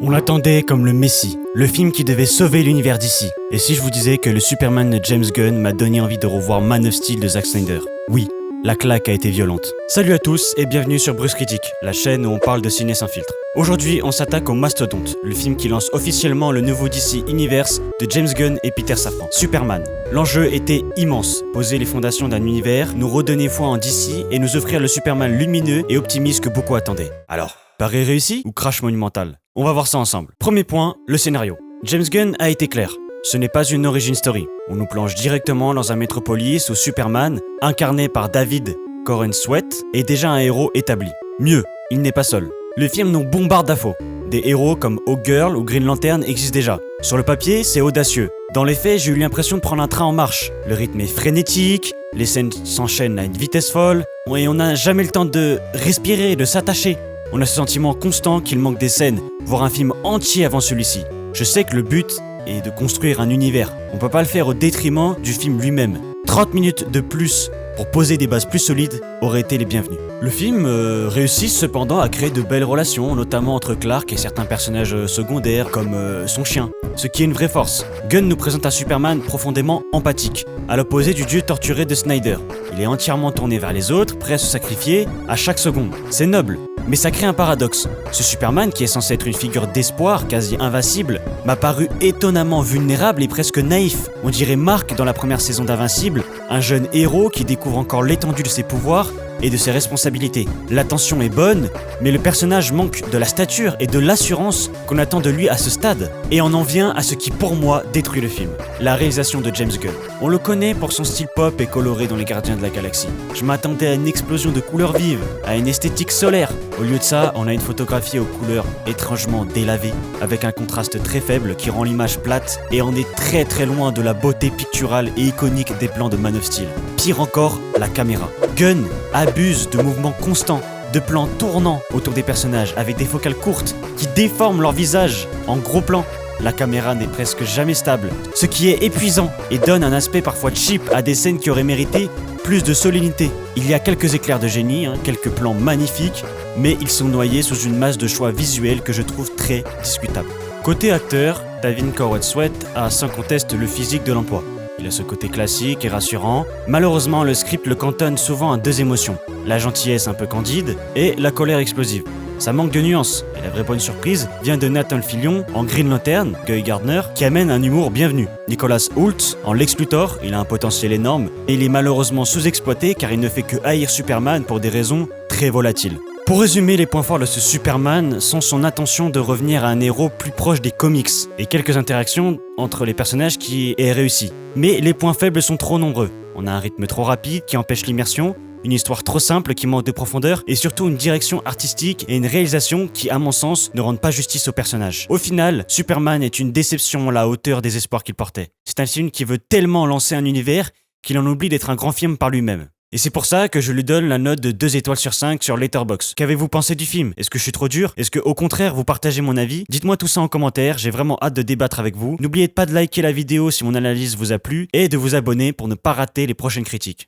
On l'attendait comme le Messie, le film qui devait sauver l'univers d'ici. Et si je vous disais que le Superman de James Gunn m'a donné envie de revoir Man of Steel de Zack Snyder? Oui, la claque a été violente. Salut à tous et bienvenue sur Bruce Critique, la chaîne où on parle de ciné sans filtre. Aujourd'hui, on s'attaque au Mastodonte, le film qui lance officiellement le nouveau DC Universe de James Gunn et Peter Safran, Superman. L'enjeu était immense, poser les fondations d'un univers, nous redonner foi en DC et nous offrir le Superman lumineux et optimiste que beaucoup attendaient. Alors, pari réussi ou crash monumental? On va voir ça ensemble. Premier point, le scénario. James Gunn a été clair. Ce n'est pas une origin story. On nous plonge directement dans un métropolis où Superman, incarné par David Corenswet, est déjà un héros établi. Mieux, il n'est pas seul. Le film nous bombarde d'infos. Des héros comme Hawkgirl ou Green Lantern existent déjà. Sur le papier, c'est audacieux. Dans les faits, j'ai eu l'impression de prendre un train en marche. Le rythme est frénétique, les scènes s'enchaînent à une vitesse folle, et on n'a jamais le temps de respirer, de s'attacher. On a ce sentiment constant qu'il manque des scènes, voire un film entier avant celui-ci. Je sais que le but est de construire un univers. On peut pas le faire au détriment du film lui-même. 30 minutes de plus pour poser des bases plus solides auraient été les bienvenus. Le film réussit cependant à créer de belles relations, notamment entre Clark et certains personnages secondaires comme son chien, ce qui est une vraie force. Gunn nous présente un Superman profondément empathique, à l'opposé du dieu torturé de Snyder. Il est entièrement tourné vers les autres, prêt à se sacrifier à chaque seconde. C'est noble. Mais ça crée un paradoxe. Ce Superman, qui est censé être une figure d'espoir quasi invincible, m'a paru étonnamment vulnérable et presque naïf. On dirait Mark dans la première saison d'Invincible, un jeune héros qui découvre encore l'étendue de ses pouvoirs et de ses responsabilités. La tension est bonne, mais le personnage manque de la stature et de l'assurance qu'on attend de lui à ce stade. Et on en vient à ce qui, pour moi, détruit le film. La réalisation de James Gunn. On le connaît pour son style pop et coloré dans Les Gardiens de la Galaxie. Je m'attendais à une explosion de couleurs vives, à une esthétique solaire. Au lieu de ça, on a une photographie aux couleurs étrangement délavées, avec un contraste très faible qui rend l'image plate, et on est très loin de la beauté picturale et iconique des plans de Man of Steel. Pire encore, la caméra. Gunn abuse de mouvements constants, de plans tournants autour des personnages avec des focales courtes qui déforment leur visage en gros plan. La caméra n'est presque jamais stable, ce qui est épuisant et donne un aspect parfois cheap à des scènes qui auraient mérité plus de solennité. Il y a quelques éclairs de génie, quelques plans magnifiques, mais ils sont noyés sous une masse de choix visuels que je trouve très discutables. Côté acteur, David Corenswet a sans conteste le physique de l'emploi. Il a ce côté classique et rassurant. Malheureusement, le script le cantonne souvent à deux émotions, la gentillesse un peu candide et la colère explosive. Ça manque de nuances, et la vraie bonne surprise vient de Nathan Fillion en Green Lantern, Guy Gardner, qui amène un humour bienvenu. Nicholas Hoult en Lex Luthor, il a un potentiel énorme, et il est malheureusement sous-exploité car il ne fait que haïr Superman pour des raisons très volatiles. Pour résumer, les points forts de ce Superman sont son intention de revenir à un héros plus proche des comics et quelques interactions entre les personnages qui est réussi. Mais les points faibles sont trop nombreux. On a un rythme trop rapide qui empêche l'immersion, une histoire trop simple qui manque de profondeur et surtout une direction artistique et une réalisation qui, à mon sens, ne rendent pas justice au personnage. Au final, Superman est une déception à la hauteur des espoirs qu'il portait. C'est un film qui veut tellement lancer un univers qu'il en oublie d'être un grand film par lui-même. Et c'est pour ça que je lui donne la note de 2 étoiles sur 5 sur Letterboxd. Qu'avez-vous pensé du film? Est-ce que je suis trop dur? Est-ce que au contraire vous partagez mon avis? Dites-moi tout ça en commentaire, j'ai vraiment hâte de débattre avec vous. N'oubliez pas de liker la vidéo si mon analyse vous a plu et de vous abonner pour ne pas rater les prochaines critiques.